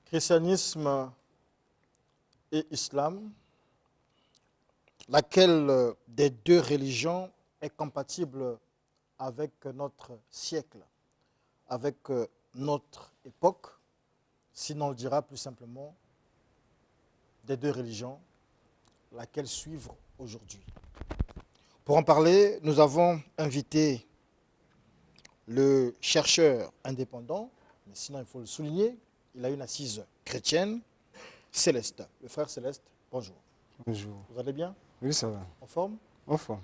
Christianisme et islam, laquelle des deux religions est compatible avec notre siècle, avec notre époque, sinon on le dira plus simplement, des deux religions, laquelle suivre aujourd'hui. Pour en parler, nous avons invité le chercheur indépendant, mais sinon il faut le souligner, il a une assise chrétienne, Céleste. Le frère Céleste, bonjour. Bonjour. Vous allez bien? Oui, ça va. En forme? En forme.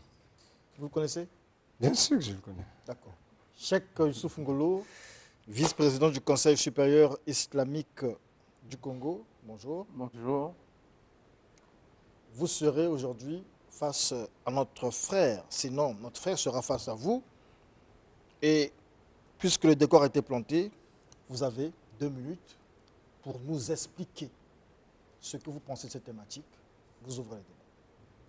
Vous le connaissez? Bien sûr que je le connais. D'accord. Cheikh Youssouf Ngolo, vice-président du Conseil supérieur islamique du Congo, bonjour. Bonjour. Vous serez aujourd'hui face à notre frère, sinon notre frère sera face à vous. Et puisque le décor a été planté, vous avez 2 minutes pour nous expliquer ce que vous pensez de cette thématique. Vous ouvrez les débats.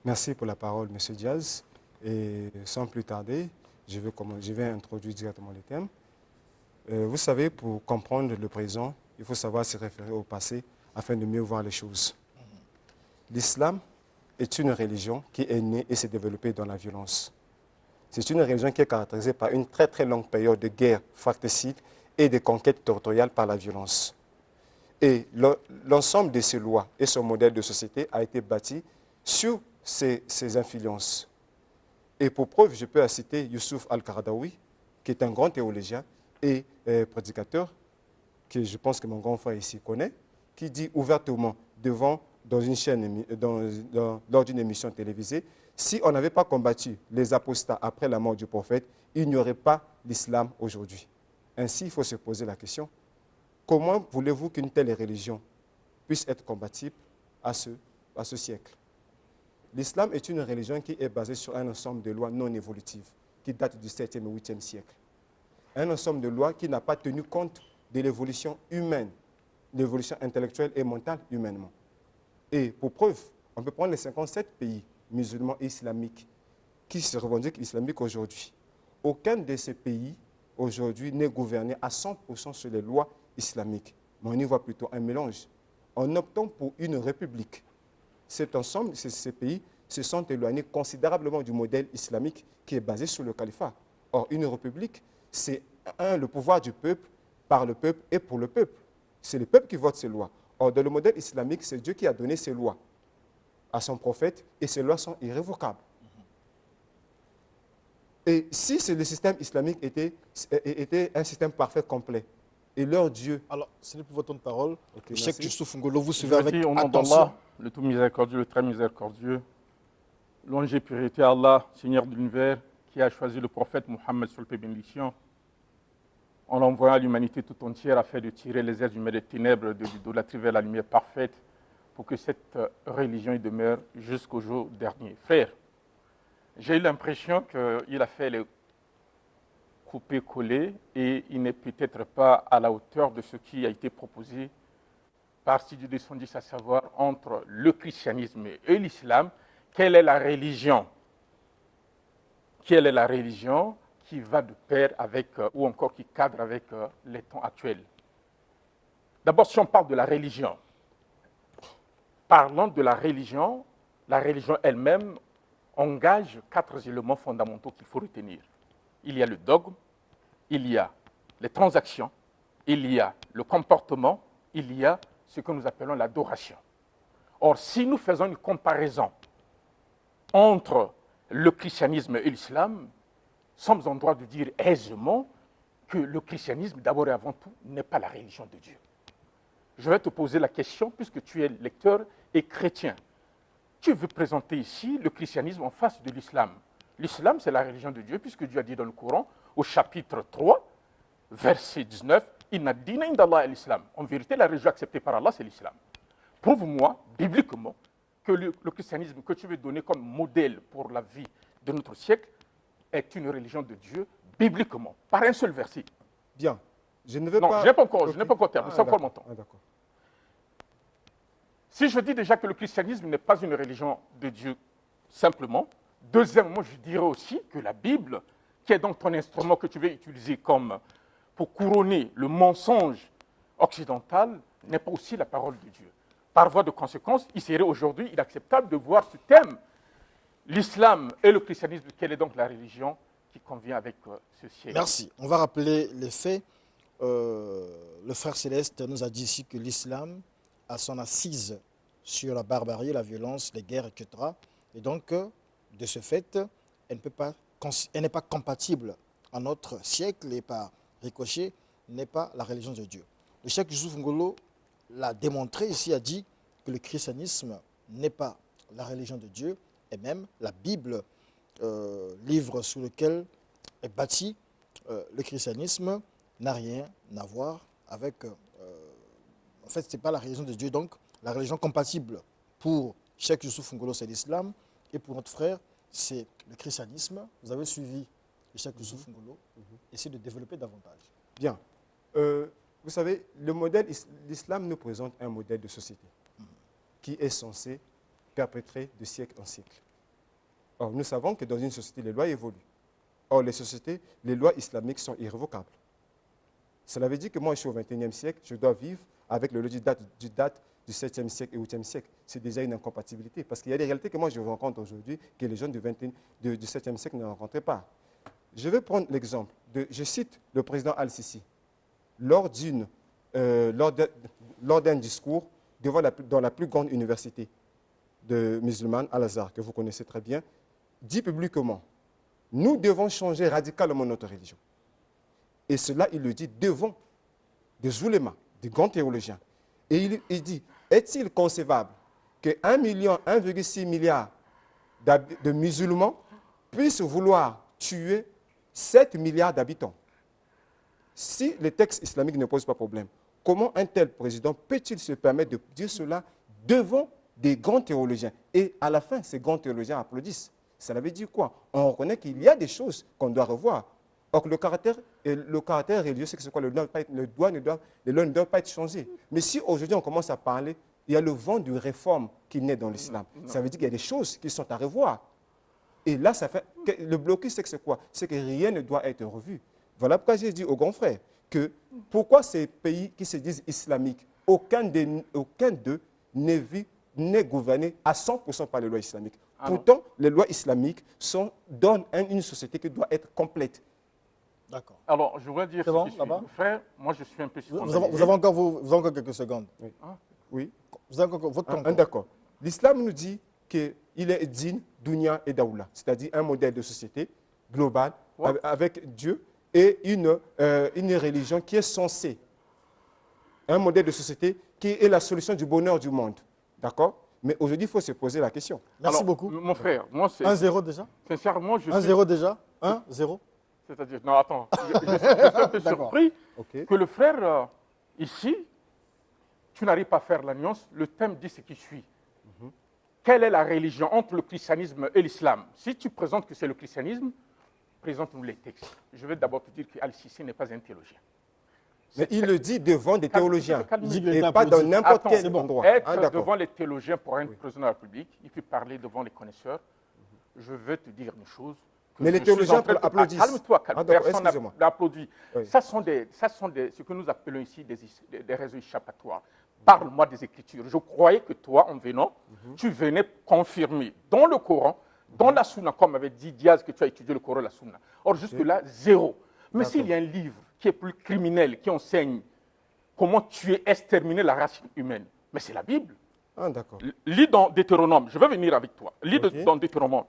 Merci pour la parole, M. Diaz. Et sans plus tarder, je vais introduire directement le thème. Vous savez, pour comprendre le présent, il faut savoir se référer au passé afin de mieux voir les choses. L'islam est une religion qui est née et s'est développée dans la violence. C'est une religion qui est caractérisée par une très très longue période de guerre fratricide et de conquête territoriale par la violence. Et l'ensemble de ces lois et son modèle de société a été bâti sur ces influences. Et pour preuve, je peux citer Youssouf Al-Qaradawi, qui est un grand théologien et prédicateur, que je pense que mon grand frère ici connaît, qui dit ouvertement lors d'une émission télévisée, si on n'avait pas combattu les apostats après la mort du prophète, il n'y aurait pas l'islam aujourd'hui. Ainsi, il faut se poser la question, comment voulez-vous qu'une telle religion puisse être compatible à ce siècle? L'islam est une religion qui est basée sur un ensemble de lois non évolutives qui datent du 7e et 8e siècle. Un ensemble de lois qui n'a pas tenu compte de l'évolution humaine, l'évolution intellectuelle et mentale humainement. Et pour preuve, on peut prendre les 57 pays musulmans et islamiques qui se revendiquent islamiques aujourd'hui. Aucun de ces pays aujourd'hui n'est gouverné à 100% sur les lois islamiques. Mais on y voit plutôt un mélange. En optant pour une république, cet ensemble, ces pays se sont éloignés considérablement du modèle islamique qui est basé sur le califat. Or, une république, c'est le pouvoir du peuple, par le peuple et pour le peuple. C'est le peuple qui vote ces lois. Or, dans le modèle islamique, c'est Dieu qui a donné ces lois à son prophète et ces lois sont irrévocables. Et si le système islamique était un système parfait, complet, et leur Dieu... Alors, ce n'est plus votre temps de parole. Okay, Cheikh Youssouf Ngolo, vous Je suivez avec dis au nom attention. d'Allah, le tout miséricordieux, le très miséricordieux, louange et purité à Allah, Seigneur de l'univers, qui a choisi le prophète Mohammed sur le paix bénédiction, en l'envoyant à l'humanité tout entière afin de tirer les êtres humains des ténèbres de l'idolâtrie vers la lumière parfaite, pour que cette religion y demeure jusqu'au jour dernier. Frère, j'ai eu l'impression qu'il a fait le coupé-coller et il n'est peut-être pas à la hauteur de ce qui a été proposé par Sidi 210, à savoir entre le christianisme et l'islam, quelle est la religion? Quelle est la religion qui va de pair avec, ou encore qui cadre avec les temps actuels? D'abord, si on parle de la religion, parlons de la religion elle-même engage 4 éléments fondamentaux qu'il faut retenir. Il y a le dogme, il y a les transactions, il y a le comportement, il y a ce que nous appelons l'adoration. Or, si nous faisons une comparaison entre le christianisme et l'islam, nous sommes en droit de dire aisément que le christianisme, d'abord et avant tout, n'est pas la religion de Dieu. Je vais te poser la question, puisque tu es lecteur et chrétien. Tu veux présenter ici le christianisme en face de l'islam. L'islam, c'est la religion de Dieu, puisque Dieu a dit dans le Coran, au chapitre 3, verset 19, Inna dina indallah l'islam. En vérité, la religion acceptée par Allah, c'est l'islam. Prouve-moi, bibliquement, que le christianisme que tu veux donner comme modèle pour la vie de notre siècle est une religion de Dieu, bibliquement, par un seul verset. Bien. Je ne veux Non, pas... je n'ai pas encore, Ok. je n'ai pas encore terminé, c'est encore mon temps. Ah, d'accord. Si je dis déjà que le christianisme n'est pas une religion de Dieu simplement, deuxièmement, je dirais aussi que la Bible, qui est donc ton instrument que tu veux utiliser comme pour couronner le mensonge occidental, n'est pas aussi la parole de Dieu. Par voie de conséquence, il serait aujourd'hui inacceptable de voir ce thème, l'islam et le christianisme, quelle est donc la religion qui convient avec ce siècle. Merci. On va rappeler les faits. Le frère Céleste nous a dit ici que l'islam a son assise sur la barbarie, la violence, les guerres, etc. Et donc, de ce fait, elle n'est pas compatible à notre siècle et par ricochet, n'est pas la religion de Dieu. Le cheikh Youssouf Ngolo l'a démontré ici, a dit que le christianisme n'est pas la religion de Dieu, et même la Bible, livre sur lequel est bâti le christianisme, n'a rien à voir avec... en fait, ce n'est pas la religion de Dieu. Donc, la religion compatible pour Cheikh Youssouf Ngolo, c'est l'islam, et pour notre frère, c'est le christianisme. Vous avez suivi le Cheikh Youssouf Ngolo, essayez de développer davantage. Bien. Vous savez, l'islam nous présente un modèle de société qui est censé perpétrer de siècle en siècle. Or, nous savons que dans une société, les lois évoluent. Or, les lois islamiques sont irrévocables. Cela veut dire que moi, je suis au XXIe siècle, je dois vivre avec le loi du 7e siècle et 8e siècle. C'est déjà une incompatibilité. Parce qu'il y a des réalités que moi, je rencontre aujourd'hui que les jeunes du 7e siècle ne rencontraient pas. Je vais prendre l'exemple. Je cite le président Al-Sisi. Lors d'un discours dans la plus grande université musulmane, Al-Azhar, que vous connaissez très bien, dit publiquement, nous devons changer radicalement notre religion. Et cela, il le dit devant des oulémas, des grands théologiens. Et il dit, est-il concevable que 1,6 milliard de musulmans puissent vouloir tuer 7 milliards d'habitants? Si les textes islamiques ne posent pas problème, comment un tel président peut-il se permettre de dire cela devant des grands théologiens? Et à la fin, ces grands théologiens applaudissent. Cela veut dire quoi? On reconnaît qu'il y a des choses qu'on doit revoir. Or, le caractère religieux, c'est quoi? Les lois ne doivent pas être changées. Mais si aujourd'hui on commence à parler, il y a le vent de réforme qui naît dans l'islam. Ça veut dire qu'il y a des choses qui sont à revoir. Et là, le blocus, c'est quoi? C'est que rien ne doit être revu. Voilà pourquoi j'ai dit aux grands frères que pourquoi ces pays qui se disent islamiques, aucun d'eux n'est gouverné à 100% par les lois islamiques. Pourtant, les lois islamiques donnent une société qui doit être complète. D'accord. Alors, je voudrais dire, bon, là-bas frère, moi je suis un peu vous avez encore quelques secondes. Oui. Oui. Vous avez encore votre temps. D'accord. L'islam nous dit qu'il est din, dunya et daoula, c'est-à-dire un modèle de société global avec Dieu et une religion qui est censée, un modèle de société qui est la solution du bonheur du monde. D'accord? Mais aujourd'hui, il faut se poser la question. Merci beaucoup. Mon frère, moi c'est... 1-0 déjà? Sincèrement, je 1-0 déjà? 1-0? C'est-à-dire, non, attends, je suis un peu surpris que le frère, ici, tu n'arrives pas à faire la nuance. Le thème dit ce qui suit. Quelle est la religion entre le christianisme et l'islam? Si tu présentes que c'est le christianisme, présente-nous les textes. Je vais d'abord te dire qu'Al-Sisi n'est pas un théologien. Mais il le dit devant des théologiens, Il et pas dans n'importe quel bon. endroit. Être devant les théologiens pour un président de la République, il peut parler devant les connaisseurs. Je vais te dire une chose. Mais les théologiens applaudissent. Calme-toi, personne excusez-moi. n'applaudit. Oui. Ça sont ce que nous appelons ici des réseaux échappatoires. Parle-moi des Écritures. Je croyais que toi, en venant, tu venais confirmer dans le Coran, dans la Sunna, comme avait dit Diaz que tu as étudié le Coran et la Sunna. Or, jusque-là, zéro. Mais s'il y a un livre qui est plus criminel, qui enseigne comment tuer, exterminer la race humaine, mais c'est la Bible. Ah, d'accord. Lis dans Deutéronome, je vais venir avec toi. Lis dans Deutéronome,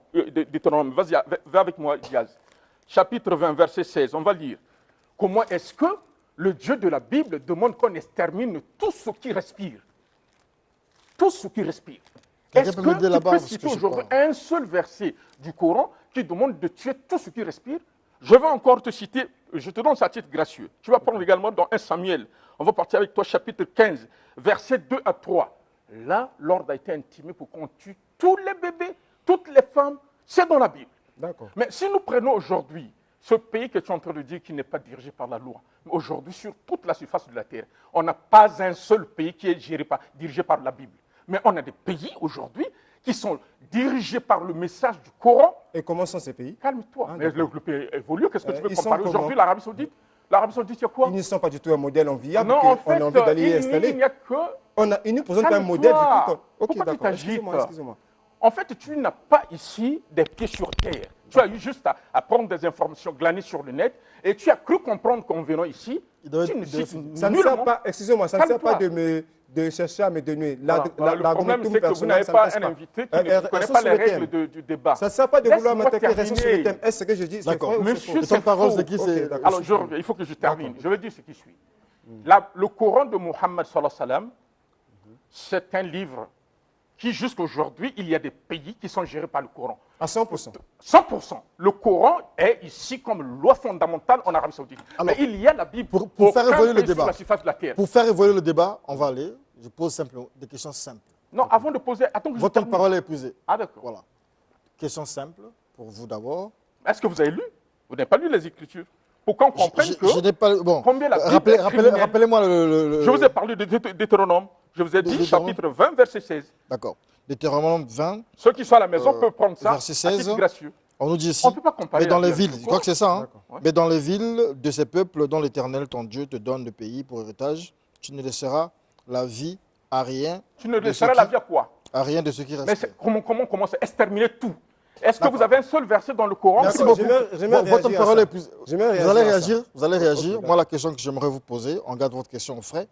vas-y, va avec moi, Diaz. Chapitre 20, verset 16, on va lire. Comment est-ce que le Dieu de la Bible demande qu'on extermine tout ce qui respire? Tout ce qui respire. Est-ce que tu peux citer aujourd'hui un seul verset du Coran qui demande de tuer tout ce qui respire? Je vais encore te citer je te donne ça à titre gracieux. Tu vas prendre également dans 1 Samuel. On va partir avec toi, chapitre 15, versets 2 à 3. Là, l'ordre a été intimé pour qu'on tue tous les bébés, toutes les femmes. C'est dans la Bible. D'accord. Mais si nous prenons aujourd'hui ce pays que tu es en train de dire qui n'est pas dirigé par la loi, aujourd'hui, sur toute la surface de la terre, on n'a pas un seul pays qui est dirigé par la Bible. Mais on a des pays aujourd'hui qui sont dirigés par le message du Coran. Et comment sont ces pays? Calme-toi. Ah, Mais le pays évolue. Qu'est-ce que tu veux ils sont comparer comment? aujourd'hui, l'Arabie Saoudite? L'Arabie Saoudite, il y a quoi? Ils ne sont pas du tout un modèle enviable Non, en fait, qu'on a envie d'aller y il installer. n'y a que... On a une présente un modèle du Calme-toi. tout. Ok, Pourquoi tu d'accord. t'agites? Excusez-moi, excusez-moi. En fait, tu n'as pas ici des pieds sur terre. Tu as eu juste à prendre des informations glanées sur le net et tu as cru comprendre qu'en venant ici, Ça ne sert pas, excusez-moi, ça ne sert pas de chercher à me donner. Le problème, c'est que vous n'avez pas un invité qui ne connaît pas les règles du débat. Ça ne sert pas de vouloir m'attaquer, rester terminer. sur le thème. Est-ce que je dis c'est vrai ou c'est Monsieur, faux? c'est parole, faux. c'est qui c'est Alors, il faut que je termine. Je vais dire ce qui suit. Le Coran de Mohammed sallallahu alayhi wa sallam, c'est un livre qui, jusqu'aujourd'hui, il y a des pays qui sont gérés par le Coran. À 100%. 100%. Le Coran est ici comme loi fondamentale en Arabie Saoudite. Alors, mais il y a la Bible pour faire évoluer le sur débat. la surface de la terre. Pour faire évoluer le débat, on va aller. Je pose simplement des questions simples. Non, avant de poser... Attends que je Votre termine. parole est épuisée. Ah, d'accord. Voilà. Question simple pour vous d'abord. Est-ce que vous avez lu? Vous n'avez pas lu les Écritures? Pour qu'on comprenne que... Je n'ai pas. Bon. Combien la Bible est criminelle. Rappelez-moi le. Je vous ai parlé de Deutéronome. Je vous ai dit Deutéronome. chapitre 20, verset 16. D'accord. Deutéronome 20, Ceux qui sont à la maison peuvent prendre ça verset à 16. titre gracieux. on nous dit ici. On ne peut pas comparer. Mais dans la les vie avec villes, le je crois que c'est ça. Hein. D'accord. Ouais. Mais dans les villes de ces peuples dont l'Éternel, ton Dieu, te donne le pays pour héritage, tu ne laisseras la vie à rien. Tu ne de laisseras ce la qui- vie à quoi? À rien de ce qui Mais reste. comment c'est exterminer tout? Est-ce que vous avez un seul verset dans le Coran? Merci D'accord, beaucoup. j'aimerais Bon, votre réagir à parole ça. est plus. J'aimerais Vous allez à ça. réagir. Vous allez réagir. Ok, Moi, la question que j'aimerais vous poser, on garde votre question au frais.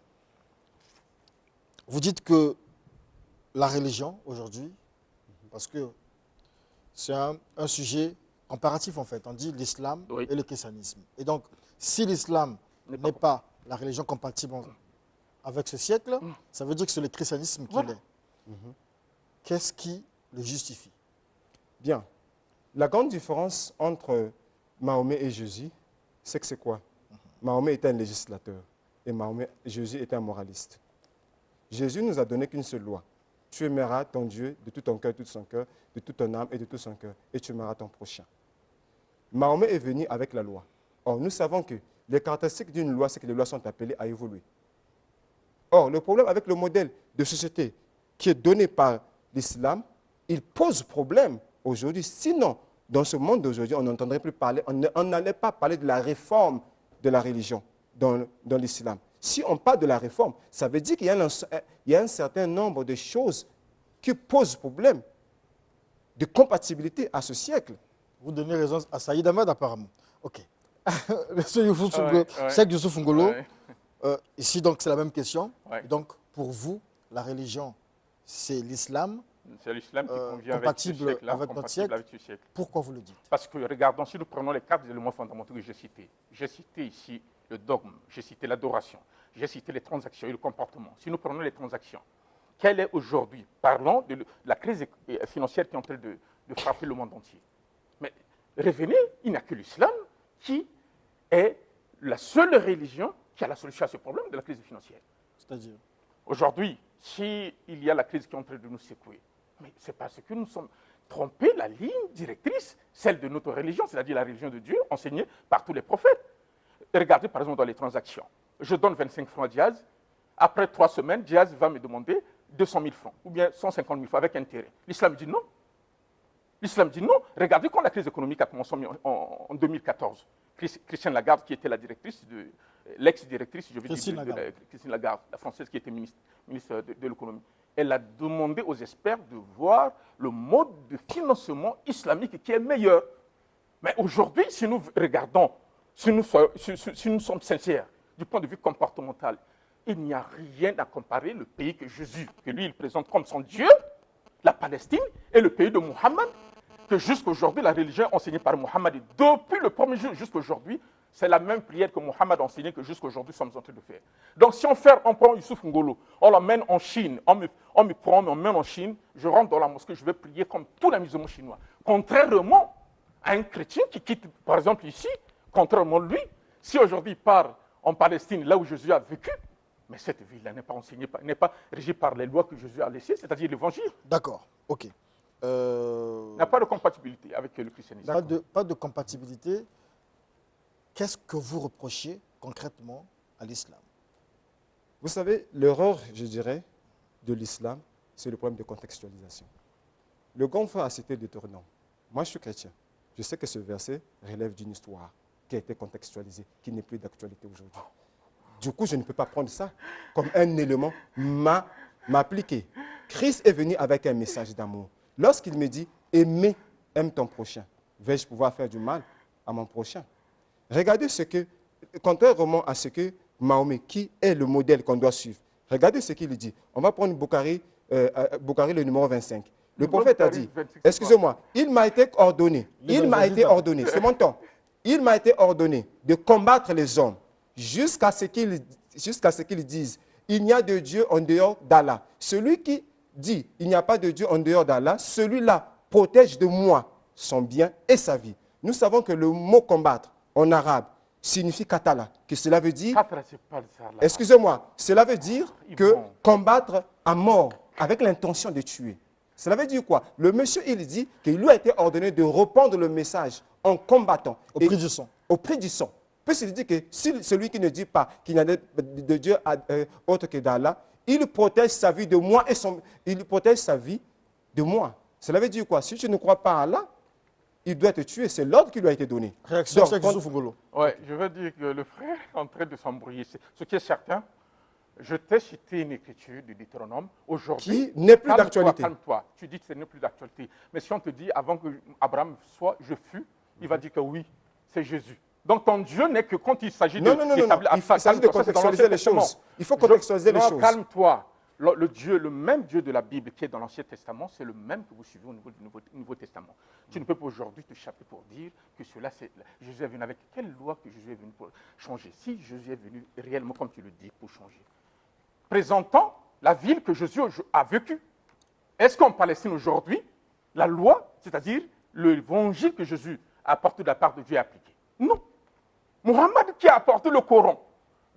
Vous dites que la religion aujourd'hui, parce que c'est un sujet comparatif en fait, on dit l'islam Oui. et le christianisme. Et donc, si l'islam n'est pas la religion compatible avec ce siècle, ça veut dire que c'est le christianisme qui Voilà. l'est. Qu'est-ce qui le justifie? Bien. La grande différence entre Mahomet et Jésus, c'est que c'est quoi? Mahomet était un législateur et Jésus était un moraliste. Jésus nous a donné qu'une seule loi. Tu aimeras ton Dieu de tout ton cœur, de tout son cœur, de toute ton âme et de tout son cœur, et tu aimeras ton prochain. Mahomet est venu avec la loi. Or, nous savons que les caractéristiques d'une loi, c'est que les lois sont appelées à évoluer. Or, le problème avec le modèle de société qui est donné par l'islam, il pose problème aujourd'hui. Sinon, dans ce monde d'aujourd'hui, on n'entendrait plus parler, on n'allait pas parler de la réforme de la religion dans l'islam. Si on parle de la réforme, ça veut dire qu'il y a un certain nombre de choses qui posent problème de compatibilité à ce siècle. Vous donnez raison à Saïd Ahmed apparemment. Ok. Monsieur Youssouf Ngolo, ouais. Cheikh Youssouf Ngolo, Ouais. ici donc c'est la même question. Ouais. Donc pour vous, la religion, c'est l'islam. C'est l'islam qui convient compatible avec ce siècle-là, avec notre compatible siècle. avec ce siècle. Pourquoi vous le dites? Parce que, regardons, si nous prenons les 4 éléments fondamentaux que j'ai cités, ici le dogme, j'ai cité l'adoration, j'ai cité les transactions et le comportement. Si nous prenons les transactions, quelle est aujourd'hui, parlons de la crise financière qui est en train de frapper le monde entier. Mais revenez, il n'y a que l'islam qui est la seule religion qui a la solution à ce problème de la crise financière. C'est-à-dire? Aujourd'hui, s'il y a la crise qui est en train de nous secouer, mais c'est parce que nous sommes trompés la ligne directrice, celle de notre religion, c'est-à-dire la religion de Dieu, enseignée par tous les prophètes. Et regardez par exemple dans les transactions. Je donne 25 francs à Diaz. Après 3 semaines, Diaz va me demander 200 000 francs ou bien 150 000 francs avec intérêt. L'islam dit non. L'islam dit non. Regardez quand la crise économique a commencé en 2014. Christiane Lagarde, qui était la directrice l'ex-directrice, je veux Christine dire, Lagarde. Christine Lagarde, la française qui était ministre de l'économie, elle a demandé aux experts de voir le mode de financement islamique qui est meilleur. Mais aujourd'hui, si nous regardons, si nous sommes sincères du point de vue comportemental, il n'y a rien à comparer le pays que Jésus, que lui, il présente comme son Dieu, la Palestine, et le pays de Mohammed, que jusqu'à aujourd'hui, la religion enseignée par Mohammed, et depuis le premier jour jusqu'à aujourd'hui, c'est la même prière que Mohammed a enseignée que jusqu'à aujourd'hui, nous sommes en train de faire. Donc, si on prend Youssouf Ngolo, on l'emmène en Chine, on m'emmène en Chine, je rentre dans la mosquée, je vais prier comme tous les musulmans chinois. Contrairement à un chrétien qui quitte, par exemple ici, contrairement à lui, Si aujourd'hui il part en Palestine, là où Jésus a vécu, mais cette ville-là n'est pas enseignée, n'est pas régie par les lois que Jésus a laissées, c'est-à-dire l'évangile. D'accord, ok. Il n'y a pas de compatibilité avec le christianisme. Pas de compatibilité. Qu'est-ce que vous reprochez concrètement à l'islam? Vous savez, l'erreur, je dirais, de l'islam, c'est le problème de contextualisation. Le grand frère a cité Deutéronome. Moi, je suis chrétien. Je sais que ce verset relève d'une histoire qui a été contextualisée, qui n'est plus d'actualité aujourd'hui. Du coup, je ne peux pas prendre ça comme un élément m'appliquer. Christ est venu avec un message d'amour. Lorsqu'il me dit « aime ton prochain », vais-je pouvoir faire du mal à mon prochain? Regardez ce que, contrairement à ce que Mahomet, qui est le modèle qu'on doit suivre, regardez ce qu'il dit. On va prendre Bukhari, le numéro 25. Le prophète a dit, excusez-moi, il m'a été ordonné, c'est mon temps, il m'a été ordonné de combattre les hommes jusqu'à ce qu'ils disent, il n'y a de Dieu en dehors d'Allah. Celui qui dit, il n'y a pas de Dieu en dehors d'Allah, celui-là protège de moi son bien et sa vie. Nous savons que le mot combattre en arabe signifie katala, que cela veut dire, excusez-moi, cela veut dire que combattre à mort avec l'intention de tuer. Cela veut dire quoi? Le monsieur, il dit qu'il lui a été ordonné de répandre le message en combattant. Au prix du sang. Au prix du sang. Puisqu'il dit que si celui qui ne dit pas qu'il n'y a de Dieu autre que d'Allah, il protège sa vie de moi et il protège sa vie de moi. Cela veut dire quoi? Si tu ne crois pas à Allah, il doit te tuer. C'est l'ordre qui lui a été donné. Réaction, Cheikh Youssouf Ngolo. Oui, je veux dire que le frère est en train de s'embrouiller. Ce qui est certain, je t'ai cité une écriture du Deutéronome. Aujourd'hui, qui n'est plus d'actualité. Calme-toi. Tu dis que ce n'est plus d'actualité. Mais si on te dit, avant que Abraham soit, je fus, il va dire que oui, c'est Jésus. Donc ton Dieu n'est que quand il s'agit d'établir... Il s'agit de contextualiser les choses. Il faut contextualiser les choses. Calme-toi. Le même Dieu de la Bible qui est dans l'Ancien Testament, c'est le même que vous suivez au niveau du Nouveau Testament. Tu ne peux pas aujourd'hui te chapper pour dire que cela, c'est... Jésus est venu avec quelle loi que Jésus est venu pour changer? Si Jésus est venu réellement, comme tu le dis, pour changer. Présentant la ville que Jésus a vécue. Est-ce qu'en Palestine aujourd'hui, la loi, c'est-à-dire l'évangile que Jésus a apporté de la part de Dieu est appliqué? Non. Mohammed qui a apporté le Coran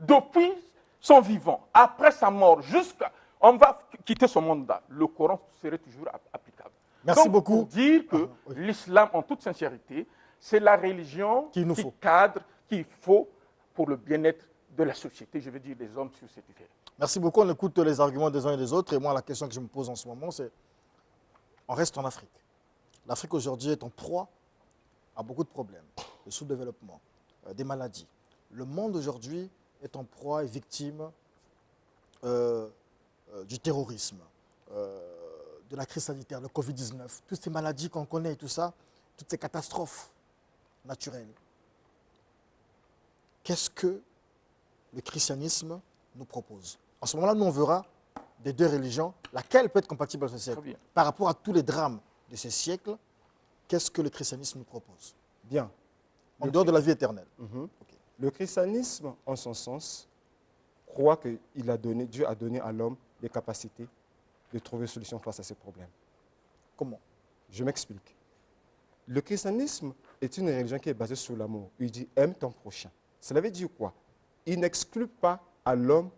depuis son vivant, après sa mort, jusqu'à... On va quitter ce monde-là. Le Coran serait toujours applicable. Merci beaucoup. Pour dire que l'islam, en toute sincérité, c'est la religion qui cadre, qu'il faut pour le bien-être de la société, je veux dire des hommes sur cette terre. Merci beaucoup. On écoute les arguments des uns et des autres. Et moi, la question que je me pose en ce moment, c'est on reste en Afrique. L'Afrique aujourd'hui est en proie à beaucoup de problèmes, de sous-développement, des maladies. Le monde aujourd'hui est en proie et victime du terrorisme, de la crise sanitaire, le Covid-19, toutes ces maladies qu'on connaît et tout ça, toutes ces catastrophes naturelles. Qu'est-ce que le christianisme nous propose? En ce moment-là, nous, on verra des deux religions, laquelle peut être compatible à ce siècle. Par rapport à tous les drames de ce siècle, qu'est-ce que le christianisme nous propose? Bien. En dehors de la vie éternelle. Okay. Le christianisme, en son sens, croit que Dieu a donné à l'homme les capacités de trouver une solution face à ces problèmes. Comment? Je m'explique. Le christianisme est une religion qui est basée sur l'amour. Il dit « aime ton prochain ». Cela veut dire quoi? Il n'exclut pas à l'homme,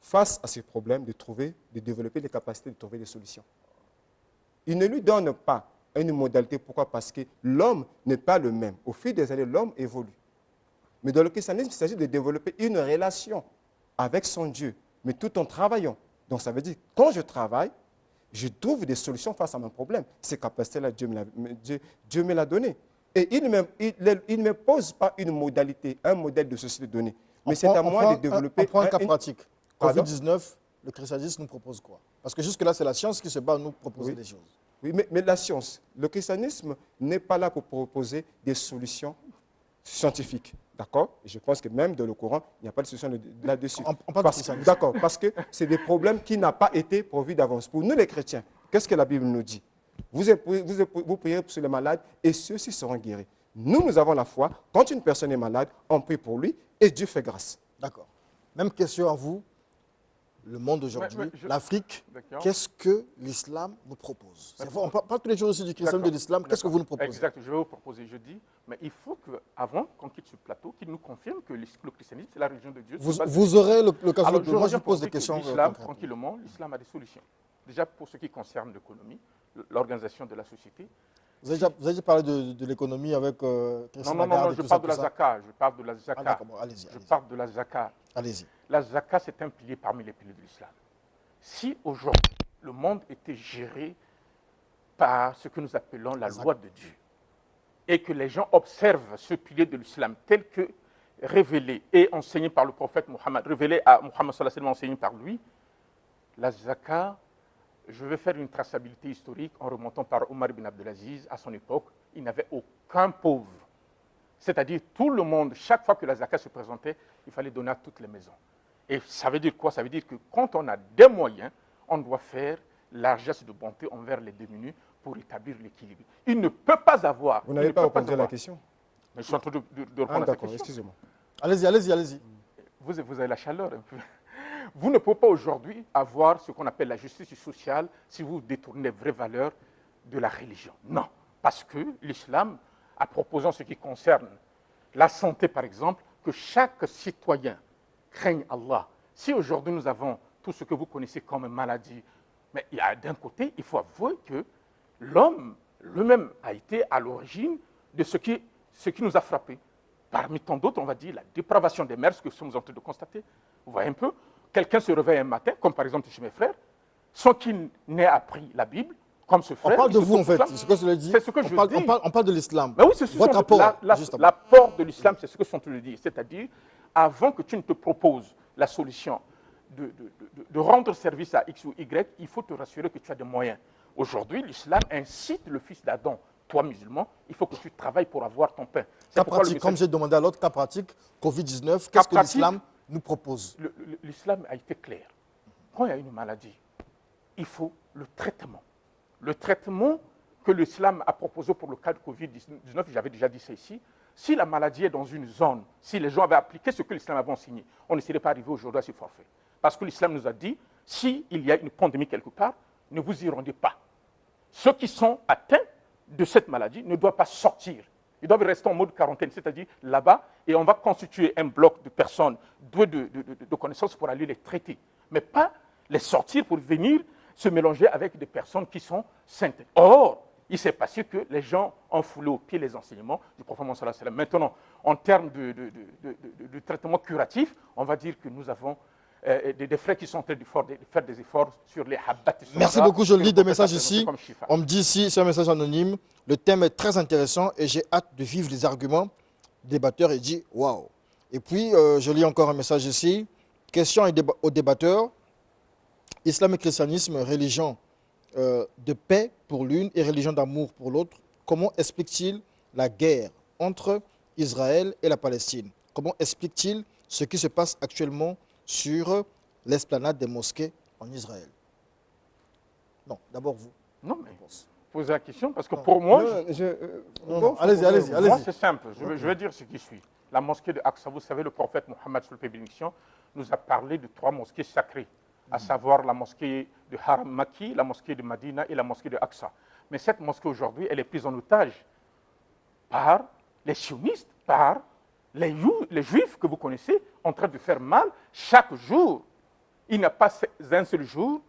face à ces problèmes, de développer les capacités de trouver des solutions. Il ne lui donne pas une modalité. Pourquoi? Parce que l'homme n'est pas le même. Au fil des années, l'homme évolue. Mais dans le christianisme, il s'agit de développer une relation avec son Dieu, mais tout en travaillant. Donc ça veut dire, quand je travaille, je trouve des solutions face à mon problème. Ces capacités-là, Dieu me l'a donné. Et il ne me pose pas une modalité, un modèle de société donné. Mais c'est à moi de développer... On prend un cas pratique. Covid-19, le christianisme nous propose quoi? Parce que jusque-là, c'est la science qui se bat à nous proposer des choses. Oui, mais la science, le christianisme n'est pas là pour proposer des solutions scientifiques. D'accord? Je pense que même dans le Coran, il n'y a pas de solution là-dessus. D'accord, parce que c'est des problèmes qui n'ont pas été pourvus d'avance. Pour nous les chrétiens, qu'est-ce que la Bible nous dit? Vous priez sur les malades et ceux-ci seront guéris. Nous avons la foi. Quand une personne est malade, on prie pour lui et Dieu fait grâce. D'accord. Même question à vous. le monde aujourd'hui, Mais l'Afrique, D'accord. qu'est-ce que l'islam nous propose? On parle tous les jours aussi du christianisme, de l'islam. Qu'est-ce que vous nous proposez? Exact, je vais vous proposer, je dis, mais il faut qu'avant qu'on quitte ce plateau, qu'il nous confirme que le christianisme, c'est la religion de Dieu. Vous aurez le cas. Alors, Moi, je reviens vous pose pour des dire que questions. L'islam, concrètes. tranquillement, l'islam a des solutions. Déjà, pour ce qui concerne l'économie, l'organisation de la société. Vous avez déjà parlé de l'économie avec Christine Lagarde et Je tout parle ça, de la tout ça. zakat. Je parle de la Ah, zakat. d'accord, bon, allez-y. Je parle de la zakat. Allez-y. La zakat, c'est un pilier parmi les piliers de l'islam. Si aujourd'hui, le monde était géré par ce que nous appelons la loi de Dieu, et que les gens observent ce pilier de l'islam tel que révélé et enseigné par le prophète Mohammed, révélé à Mohammed sallallahu alayhi wa sallam, enseigné par lui, la zakat, je vais faire une traçabilité historique en remontant par Omar ibn Abdelaziz. À son époque, il n'avait aucun pauvre. C'est-à-dire tout le monde, chaque fois que la zakat se présentait, il fallait donner à toutes les maisons. Et ça veut dire quoi? Ça veut dire que quand on a des moyens, on doit faire largesse de bonté envers les démunis pour établir l'équilibre. Il ne peut pas avoir... Vous n'avez pas répondu à la question? Mais je suis en train de répondre Ah, à cette d'accord, question. excusez-moi. Allez-y. Vous avez la chaleur un peu. Vous ne pouvez pas aujourd'hui avoir ce qu'on appelle la justice sociale si vous détournez les vraies valeurs de la religion. Non, parce que l'islam a proposé en ce qui concerne la santé, par exemple, que chaque citoyen craigne Allah. Si aujourd'hui nous avons tout ce que vous connaissez comme maladie, mais d'un côté, il faut avouer que l'homme lui-même a été à l'origine de ce qui nous a frappés. Parmi tant d'autres, on va dire la dépravation des mœurs, ce que nous sommes en train de constater. Vous voyez un peu, quelqu'un se réveille un matin, comme par exemple chez mes frères, sans qu'il n'ait appris la Bible, comme ce frère. On parle de vous, en fait. C'est ce que je le dis. C'est ce que je dis. On parle de l'islam. Mais oui, c'est votre apport. L'apport de l'islam, c'est ce que je suis en train de dire. C'est-à-dire, avant que tu ne te proposes la solution de rendre service à X ou Y, il faut te rassurer que tu as des moyens. Aujourd'hui, l'islam incite le fils d'Adam, toi musulman, il faut que tu travailles pour avoir ton pain. Cas pratique, comme j'ai demandé à l'autre, cas pratique, Covid-19, qu'est-ce que l'islam nous propose? L'islam a été clair. Quand il y a une maladie, il faut le traitement. Le traitement que l'islam a proposé pour le cas de Covid-19, j'avais déjà dit ça ici, si la maladie est dans une zone, si les gens avaient appliqué ce que l'islam avait enseigné, on ne serait pas arrivé aujourd'hui à ce forfait. Parce que l'islam nous a dit, s'il y a une pandémie quelque part, ne vous y rendez pas. Ceux qui sont atteints de cette maladie ne doivent pas sortir. Ils doivent rester en mode quarantaine, c'est-à-dire là-bas, et on va constituer un bloc de personnes douées de connaissances pour aller les traiter. Mais pas les sortir pour venir se mélanger avec des personnes qui sont saintes. Or, il s'est passé que les gens ont foulé au pied les enseignements du prophète Mohammed sallallahu alayhi wa sallam. Maintenant, en termes de traitement curatif, on va dire que nous avons des frères qui sont en train de faire des efforts sur les habbat. Merci beaucoup, je lis des messages ici. On me dit ici, c'est un message anonyme, le thème est très intéressant et j'ai hâte de vivre les arguments débatteurs et dit waouh. Et puis, je lis encore un message ici. Question aux débatteurs. Islam et christianisme, religion de paix pour l'une et religion d'amour pour l'autre. Comment explique-t-il la guerre entre Israël et la Palestine? Comment explique-t-il ce qui se passe actuellement sur l'esplanade des mosquées en Israël? Non, d'abord vous. Non, mais posez la question parce que pour moi... Non, allez-y. Moi, c'est simple. Je vais dire ce qui suit. La mosquée de Aqsa, vous savez, le prophète Mohammed, sur le bénédiction, nous a parlé de 3 mosquées sacrées, à savoir la mosquée de Haram Maki, la mosquée de Madina et la mosquée de Aqsa. Mais cette mosquée aujourd'hui, elle est prise en otage par les sionistes, par les juifs que vous connaissez, en train de faire mal chaque jour. Il n'y a pas un seul jour,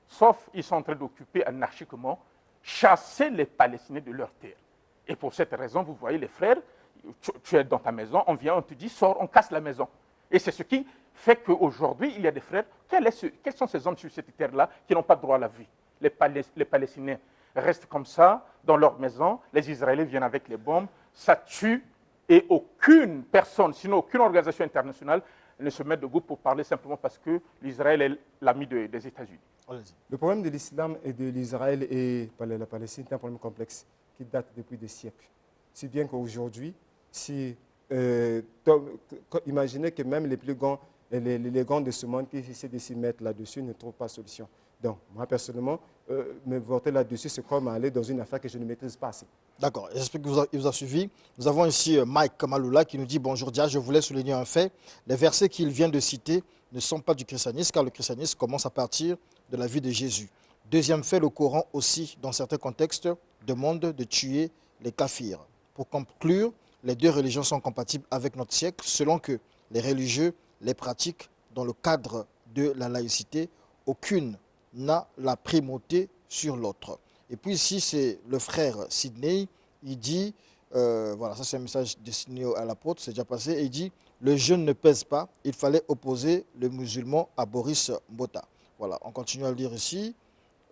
sauf ils sont en train d'occuper anarchiquement, chasser les Palestiniens de leur terre. Et pour cette raison, vous voyez les frères, tu es dans ta maison, on vient, on te dit, sors, on casse la maison. Et c'est ce qui fait qu'aujourd'hui, il y a des frères, quels sont ces hommes sur cette terre-là qui n'ont pas droit à la vie? Les Palestiniens restent comme ça, dans leur maison, les Israéliens viennent avec les bombes, ça tue, et aucune personne, sinon aucune organisation internationale, ne se met debout pour parler simplement parce que l'Israël est l'ami des États-Unis. Le problème de l'islam et de l'Israël et la Palestine est un problème complexe qui date depuis des siècles. Si bien qu'aujourd'hui, imaginez que même les plus grands, les grands de ce monde qui essaient de s'y mettre là-dessus ne trouvent pas de solution. Donc, moi, personnellement, me voter là-dessus, c'est comme aller dans une affaire que je ne maîtrise pas assez. D'accord, j'espère qu'il vous a suivi. Nous avons ici Mike Kamaloula qui nous dit « Bonjour Dia, je voulais souligner un fait. Les versets qu'il vient de citer ne sont pas du christianisme, car le christianisme commence à partir de la vie de Jésus. Deuxième fait, le Coran aussi, dans certains contextes, demande de tuer les kafirs. Pour conclure, les deux religions sont compatibles avec notre siècle, selon que les religieux les pratiquent dans le cadre de la laïcité. Aucune n'a la primauté sur l'autre. Et puis ici, c'est le frère Sidney, il dit, voilà, ça c'est un message destiné à l'apôtre, c'est déjà passé, et il dit, le jeûne ne pèse pas, il fallait opposer le musulman à Boris Mbota. Voilà, on continue à le lire ici.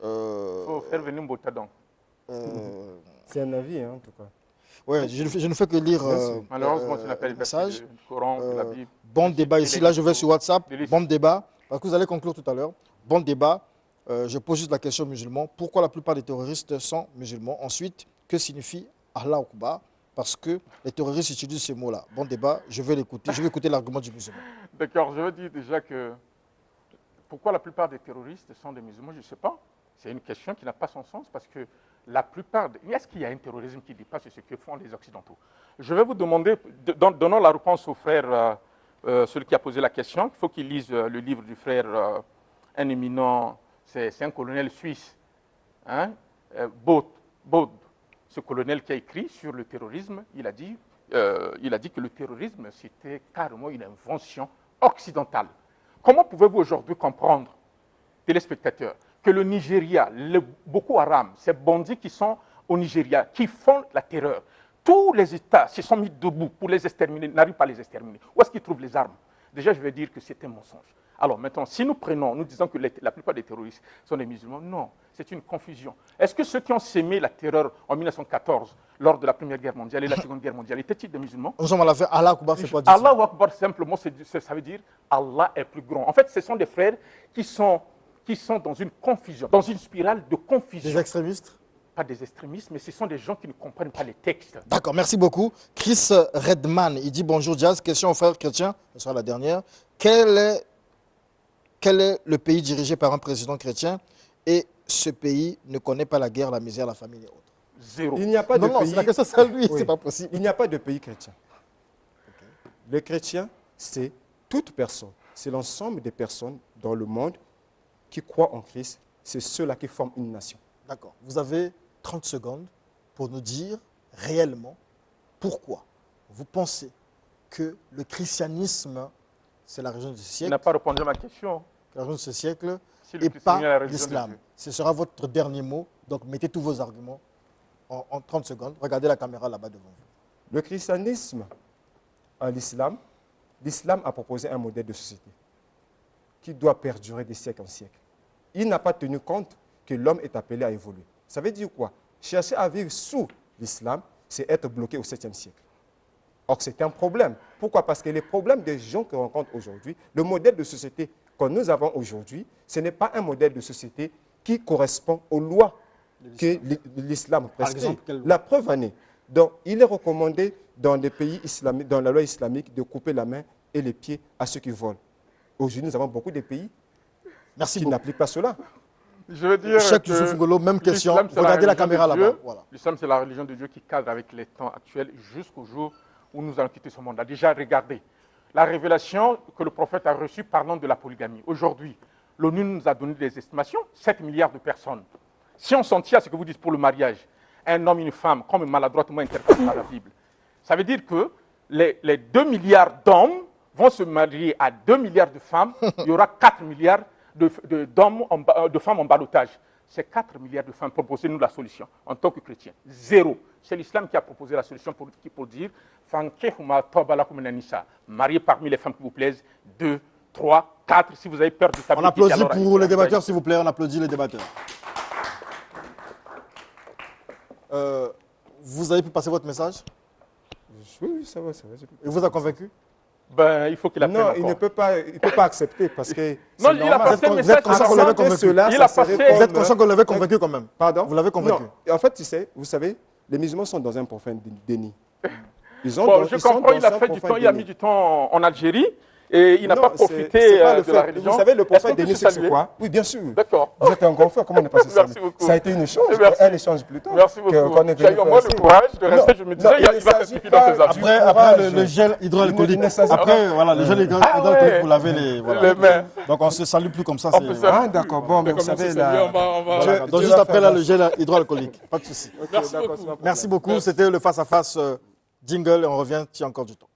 Il faut faire venir Mbota donc. C'est un avis, hein, en tout cas. Ouais, je ne fais que lire malheureusement, tu n'as pas le les message. du Coran, de la Bible. Bon débat ici, là je vais sur WhatsApp, Délice. bon débat, parce que vous allez conclure tout à l'heure. Bon débat, je pose juste la question aux musulmans. Pourquoi la plupart des terroristes sont musulmans? Ensuite, que signifie Allah Akbar? Parce que les terroristes utilisent ces mots-là. Bon débat, je vais l'écouter, je vais écouter l'argument du musulman. D'accord, je veux dire déjà que pourquoi la plupart des terroristes sont des musulmans, je ne sais pas. C'est une question qui n'a pas son sens parce que la plupart... Est-ce qu'il y a un terrorisme qui dépasse ce que font les Occidentaux? Je vais vous demander, donnons la réponse au frère, celui qui a posé la question. Il faut qu'il lise le livre du frère, un éminent, c'est un colonel suisse, hein, Baud, ce colonel qui a écrit sur le terrorisme, il a dit que le terrorisme, c'était carrément une invention occidentale. Comment pouvez-vous aujourd'hui comprendre, téléspectateurs, que le Nigeria, le Boko Haram, ces bandits qui sont au Nigeria, qui font la terreur, tous les États se sont mis debout pour les exterminer, n'arrivent pas à les exterminer. Où est-ce qu'ils trouvent les armes? Déjà, je vais dire que c'est un mensonge. Alors maintenant, si nous disons que la plupart des terroristes sont des musulmans, non, c'est une confusion. Est-ce que ceux qui ont sémé la terreur en 1914, lors de la Première Guerre mondiale et la Seconde Guerre mondiale, étaient-ils des musulmans? Nous sommes à la fin, Allah Akbar, c'est quoi dire Allah Akbar, simplement, ça veut dire Allah est plus grand. En fait, ce sont des frères qui sont dans une confusion, dans une spirale de confusion. Des extrémistes? Pas des extrémistes, mais ce sont des gens qui ne comprennent pas les textes. D'accord, merci beaucoup. Chris Redman, il dit bonjour Jazz, question aux frères chrétiens, ce sera la dernière. Quel est le pays dirigé par un président chrétien et ce pays ne connaît pas la guerre, la misère, la famine et autres? Zéro. Il n'y a pas de Non, pays... c'est la question, c'est lui, Oui. c'est pas possible. Il n'y a pas de pays chrétien. Le chrétien, c'est toute personne. C'est l'ensemble des personnes dans le monde qui croient en Christ. C'est ceux-là qui forment une nation. D'accord. Vous avez 30 secondes pour nous dire réellement pourquoi vous pensez que le christianisme, c'est la religion du Il siècle, n'a pas répondu à ma question. la religion de ce siècle, Si le et christianisme est la pas religion de l'islam. Dieu. Ce sera votre dernier mot. Donc mettez tous vos arguments en 30 secondes. Regardez la caméra là-bas devant vous. Le christianisme à l'islam, l'islam a proposé un modèle de société qui doit perdurer de siècle en siècle. Il n'a pas tenu compte que l'homme est appelé à évoluer. Ça veut dire quoi? Chercher à vivre sous l'islam, c'est être bloqué au 7e siècle. Or, c'est un problème. Pourquoi? Parce que les problèmes des gens qu'on rencontre aujourd'hui, le modèle de société que nous avons aujourd'hui, ce n'est pas un modèle de société qui correspond aux lois que l'islam prescrit. exemple, quelle loi? La preuve en est. Donc, il est recommandé dans les pays islamiques, dans la loi islamique, de couper la main et les pieds à ceux qui volent. Aujourd'hui, nous avons beaucoup de pays Merci qui beaucoup. n'appliquent pas cela. Je veux dire Cheikh que Youssouf Ngolo, même question. l'islam, c'est Regardez la religion caméra de là-bas. Dieu. Voilà. L'islam, c'est la religion de Dieu qui cadre avec les temps actuels jusqu'au jour où nous allons quitter ce monde-là. Déjà, regardez, la révélation que le prophète a reçue parlant de la polygamie. Aujourd'hui, l'ONU nous a donné des estimations, 7 milliards de personnes. Si on s'en tient à ce que vous dites pour le mariage, un homme et une femme, comme maladroitement interprété par la Bible, ça veut dire que les 2 milliards d'hommes vont se marier à 2 milliards de femmes, il y aura 4 milliards de femmes en ballottage. C'est 4 milliards de femmes. Proposez-nous la solution en tant que chrétien. Zéro. C'est l'islam qui a proposé la solution pour dire mariez parmi les femmes qui vous plaisent, 2, 3, 4. Si vous avez peur de On applaudit pour les débatteurs, s'il vous plaît. On applaudit les débatteurs. Vous avez pu passer votre message? Oui, ça va. Il vous a convaincu? Ben, il faut qu'il apprenne Non, encore. il ne peut pas accepter parce que Non, c'est il a normal. passé le Vous message. êtes conscient qu'on l'avait Accepter convaincu? cela, Il ça a serait passé- Vous êtes comme- conscient qu'on l'avait convaincu quand même? Pardon? Vous l'avez convaincu? Non. En fait, vous savez, les musulmans sont dans un profond déni. Bon, je comprends, il a fait du temps, il a mis du temps en Algérie. et il n'a Non, pas c'est profité pas le de la fait. religion. Vous savez, le Est-ce qu'on prophète peut Denis, se c'est saluer? quoi? Oui, bien sûr. D'accord. Vous êtes un grand frère, comment on n'est pas se Merci saluer? beaucoup. Ça a été une échange, Merci. un échange plutôt. Merci beaucoup. qu'on est Tu as eu venu au moins faire le ici. courage de rester. Non, Je me disais, non, il ne va s'agit s'impliquer dans pas- ses amis. Après le gel hydroalcoolique. Il ne s'agit pas- Après, voilà, le gel Ah hydroalcoolique ouais. pour laver les. Voilà. Les mains. Donc on se salue plus comme ça. On c'est- peut se voilà. Ah, d'accord, bon, mais vous Comment savez, ça là. s'est mis, on va- Voilà. Dieu- Donc Dieu juste va après faire là, la- le gel hydroalcoolique. Pas de souci. Merci d'accord, beaucoup. c'est pas Merci problème. beaucoup. C'était le face-à-face jingle et on revient si encore du temps.